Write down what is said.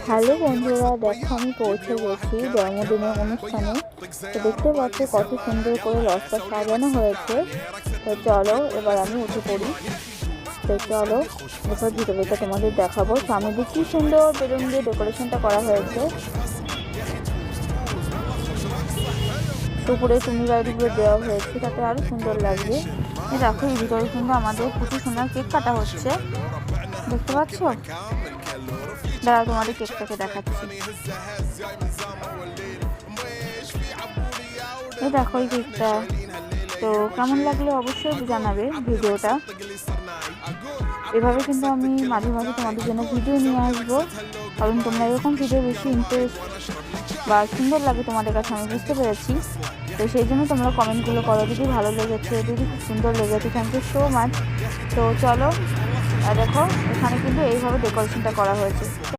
Hello বন্ধুরা, দেখো আমি পৌঁছে গেছি জন্মদিনের অনুষ্ঠানে। তো দেখতে পাচ্ছ কত সুন্দর করে লজটা সাজানো হয়েছে। তো চলো এবার আমি উঠে পড়ি। তো চলো এবার ভিতরেটা তোমাদের দেখাবো। সামনে দিয়ে কি সুন্দর বেলুন দিয়ে ডেকোরেশনটা করা হয়েছে। উপরে টুনি লাইটগুলো দেওয়া হয়েছে, তাতে আরো সুন্দর লাগবে। দেখো এই ভিতরে কিন্তু আমাদের প্রচুর সুন্দর কেক কাটা হচ্ছে, দেখতে পাচ্ছ? দাঁড়া তোমাদের কেকটাকে দেখাচ্ছি। এই দেখো এই কেকটা। তো কেমন লাগলো অবশ্যই জানাবে ভিডিওটা। এভাবে কিন্তু আমি মাঝে মাঝে তোমাদের জন্য ভিডিও নিয়ে আসবো, কারণ তোমরা এরকম ভিডিও বেশি ইন্টারেস্ট বা সুন্দর লাগে তোমাদের কাছে, আমি বুঝতে পেরেছি। তো সেই জন্য তোমরা কমেন্টগুলো করো যদি ভালো লেগেছে, যদি খুব সুন্দর লেগেছে। Thank you so much. তো চলো দেখো এখানে কিন্তু এইভাবে ডেকোরেশনটা করা হয়েছে।